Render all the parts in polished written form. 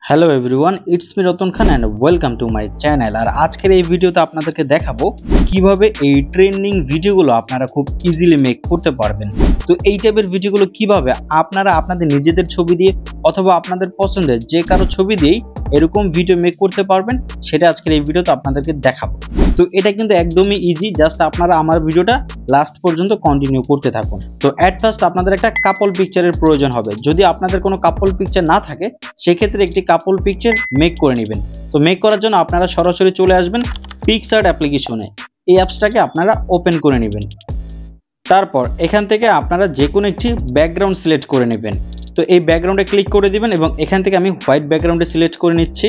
Hello everyone, it's me Ratan Khan and welcome to my channel. আর আজকের এই ভিডিওতে আপনাদেরকে দেখাবো কিভাবে এই ট্রেন্ডিং ভিডিওগুলো আপনারা খুব ইজিলি মেক করতে পারবেন। তো এই টাইপের ভিডিওগুলো কিভাবে আপনারা আপনাদের নিজেদের ছবি দিয়ে অথবা আপনাদের পছন্দের যে কারো ছবি দিয়েই এরকম ভিডিও মেক করতে পারবেন, সেটা আজকের এই ভিডিওতে আপনাদেরকে দেখাবো। তো এটা কিন্তু একদমই ইজি, জাস্ট আপনারা আমার ভিডিওটা লাস্ট পর্যন্ত কন্টিনিউ করতে থাকুন। তো অ্যাট ফার্স্ট আপনাদের একটা কাপল পিকচারের প্রয়োজন হবে। যদি আপনাদের কোনো কাপল পিকচার না থাকে, সেক্ষেত্রে একটি কাপল পিকচার মেক করে নেবেন। তো মেক করার জন্য আপনারা সরাসরি চলে আসবেন পিক্সআর্ট অ্যাপ্লিকেশনে। এই অ্যাপসটাকে আপনারা ওপেন করে নেবেন। তারপর এখান থেকে আপনারা যে কোনো একটি ব্যাকগ্রাউন্ড সিলেক্ট করে নেবেন। তো এই ব্যাকগ্রাউন্ডে ক্লিক করে দিবেন এবং এখান থেকে আমি হোয়াইট ব্যাকগ্রাউন্ডে সিলেক্ট করে নিচ্ছি।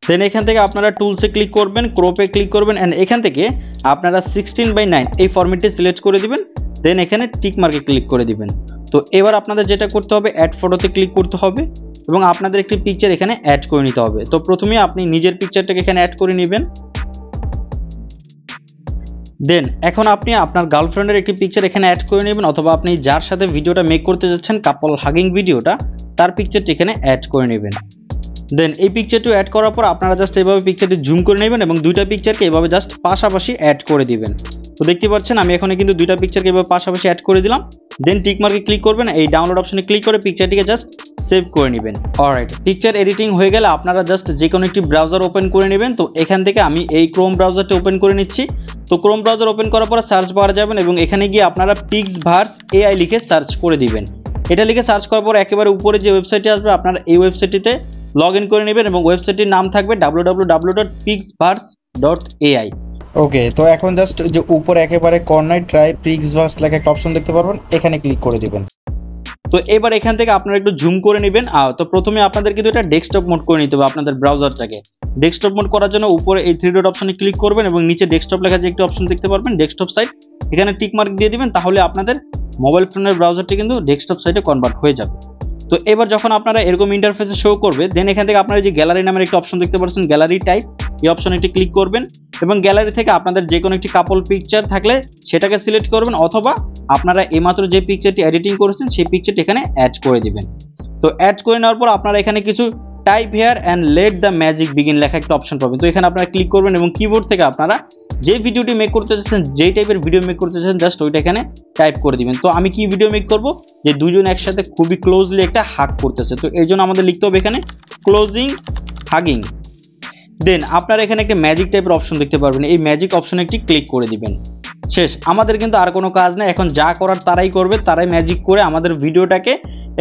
দেন এখান থেকে আপনারা টুলসে ক্লিক করবেন, ক্রপে ক্লিক করবেন অ্যান্ড এখান থেকে আপনারা 16:9 এই ফরম্যাটে সিলেক্ট করে দিবেন। দেন এখানে টিক মার্কে ক্লিক করে দিবেন। তো এবার আপনাদের যেটা করতে হবে, অ্যাড ফটোতে ক্লিক করতে হবে এবং আপনাদের একটি পিকচার এখানে অ্যাড করে নিতে হবে। তো প্রথমে আপনি নিজের পিকচারটাকে এখানে অ্যাড করে নেবেন। দেন এখন আপনি আপনার গার্লফ্রেন্ডের একটি পিকচার এখানে অ্যাড করে নেবেন, অথবা আপনি যার সাথে ভিডিওটা মেক করতে যাচ্ছেন কাপল হাগিং ভিডিওটা, তার পিকচারটি এখানে অ্যাড করে নেবেন। দেন এই পিকচারটি অ্যাড করার পর আপনারা জাস্ট এইভাবে পিকচারটি জুম করে নেবেন এবং দুইটা পিকচারকে এভাবে জাস্ট পাশাপাশি অ্যাড করে দিবেন। তো দেখতে পাচ্ছেন আমি এখানে কিন্তু দুইটা পিকচারকে এভাবে পাশাপাশি অ্যাড করে দিলাম। দেন টিক মার্কে ক্লিক করবেন, এই ডাউনলোড অপশনে ক্লিক করে পিকচারটিকে জাস্ট সেভ করে নেবেন। অলরাইট, পিকচার এডিটিং হয়ে গেলে আপনারা জাস্ট যে কোনো একটি ব্রাউজার ওপেন করে নেবেন। তো এখান থেকে আমি এই ক্রোম ব্রাউজারটি ওপেন করে নিচ্ছি। তো ক্রোম ব্রাউজার ওপেন করার পর সার্চ বারে যাবেন এবং এখানে গিয়ে আপনারা পিক্সভার্স AI লিখে সার্চ করে দিবেন। এটা লিখে সার্চ করার পর একেবারে উপরে যে ওয়েবসাইটটি আসবে, আপনারা এই ওয়েবসাইটটিতে লগ ইন করে নেবেন এবং ওয়েবসাইটটির নাম থাকবে www.pixverse.ai। ওকে, তো এখন জাস্ট যে উপরে একেবারে কর্নার ট্রাই পিক্সভার্স লেখা একটা অপশন দেখতে পারবেন, এখানে ক্লিক করে দিবেন। তো এবার এখান থেকে আপনারা একটু জুম করে নেবেন। তো প্রথমে আপনাদের কিন্তু এটা ডেস্কটপ মোড করে নিতে হবে আপনাদের ব্রাউজারটাকে। ডেস্কটপ মোড করার জন্য উপরে এই 3 ডট অপশনে ক্লিক করবেন এবং নিচে ডেস্কটপ লেখা যে একটি অপশন দেখতে পারবেন ডেস্কটপ সাইট, এখানে টিক মার্ক দিয়ে দিবেন। তাহলে আপনাদের মোবাইল ফোনের ব্রাউজারটি কিন্তু ডেস্কটপ সাইটে কনভার্ট হয়ে যাবে। তো এবার যখন আপনারা এরকম ইন্টারফেসে শো করবে, দেন এখান থেকে আপনারা যে গ্যালারি নামের একটা অপশন দেখতে পাচ্ছেন, গ্যালারি টাইপ, এই অপশনে একটি ক্লিক করবেন এবং গ্যালারি থেকে আপনাদের যে কোনো একটি কাপল পিকচার থাকলে সেটাকে সিলেক্ট করবেন, অথবা আপনারা এইমাত্র যে পিকচারটি এডিটিং করেছেন সেই পিকচারটি এখানে অ্যাড করে দিবেন। তো অ্যাড করে নেওয়ার পর আপনারা এখানে কিছু type here and let the magic begin লেখা একটা অপশন পাবেন। তো এখানে আপনারা ক্লিক করবেন এবং কিবোর্ড থেকে আপনারা যে ভিডিওটি মেক করতে চাচ্ছেন, যেই টাইপের ভিডিও মেক করতে চাচ্ছেন, জাস্ট ওইটা এখানে টাইপ করে দিবেন। তো আমি কি ভিডিও মেক করব, যে দুজন একসাথে খুবই ক্লোজলি একটা হাগ করতেছে, তো এই জন্য আমাদের লিখতে হবে এখানে ক্লোজিং হাগিং। দেন আপনারা এখানে একটা ম্যাজিক টাইপের অপশন দেখতে পারবেন, এই ম্যাজিক অপশনে একটি ক্লিক করে দিবেন। শেষ, আমাদের কিন্তু আর কোনো কাজ নেই, এখন যা করার তারাই করবে, তারাই ম্যাজিক করে আমাদের ভিডিওটাকে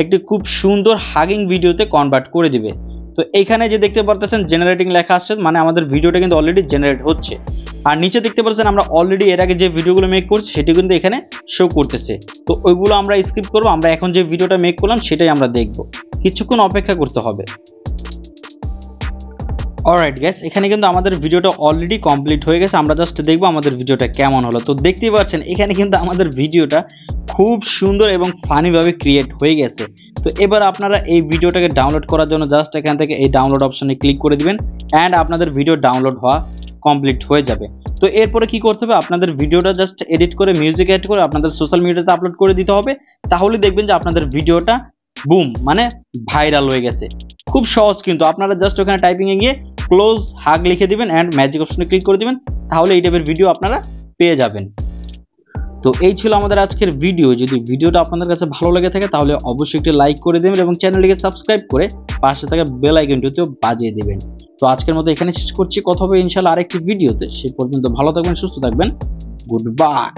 একটি খুব সুন্দর হাগিং ভিডিওতে কনভার্ট করে দিবে। তো এইখানে যে দেখতে পারতেছেন জেনারেটিং লেখা আসছে, মানে আমাদের ভিডিওটা কিন্তু অলরেডি জেনারেট হচ্ছে। আর নিচে দেখতে পাচ্ছেন আমরা অলরেডি এর আগে যে ভিডিওগুলো মেক করছি সেটি কিন্তু এখানে শো করতেছে। তো ওইগুলো আমরা স্কিপ করবো, আমরা এখন যে ভিডিওটা মেক করলাম সেটাই আমরা দেখব। কিছুক্ষণ অপেক্ষা করতে হবে। অলরাইট গাইস, এখানে কিন্তু আমাদের ভিডিওটা অলরেডি কমপ্লিট হয়ে গেছে। আমরা জাস্ট দেখবো আমাদের ভিডিওটা কেমন হলো। তো দেখতেই পাচ্ছেন এখানে কিন্তু আমাদের ভিডিওটা খুব সুন্দর এবং ফানিভাবে ক্রিয়েট হয়ে গেছে। তো এবার আপনারা এই ভিডিওটাকে ডাউনলোড করার জন্য জাস্ট এখান থেকে এই ডাউনলোড অপশনে ক্লিক করে দিবেন অ্যান্ড আপনাদের ভিডিও ডাউনলোড হওয়া কমপ্লিট হয়ে যাবে। তো এরপরে কি করতে হবে, আপনাদের ভিডিওটা জাস্ট এডিট করে মিউজিক অ্যাড করে আপনাদের সোশ্যাল মিডিয়াতে আপলোড করে দিতে হবে। তাহলে দেখবেন যে আপনাদের ভিডিওটা বুম মানে ভাইরাল হয়ে গেছে। খুব সহজ কিন্তু, আপনারা জাস্ট ওখানে টাইপিংয়ে গিয়ে ক্লোজ হাগ লিখে দিবেন অ্যান্ড ম্যাজিক অপশনে ক্লিক করে দিবেন, তাহলে এই টাইপের ভিডিও আপনারা পেয়ে যাবেন। তো এই ছিল আমাদের আজকের ভিডিও। যদি ভিডিওটা আপনাদের কাছে ভালো লেগে থাকে তাহলে অবশ্যই একটি লাইক করে দেবেন এবং চ্যানেলটিকে সাবস্ক্রাইব করে পাশে থাকা বেল আইকনটিতেও বাজিয়ে দেবেন। তো আজকের মতো এখানে শেষ করছি, কথা হবে ইনশাআল্লাহ আরেকটি ভিডিওতে। সে পর্যন্ত ভালো থাকবেন, সুস্থ থাকবেন, গুড বাই।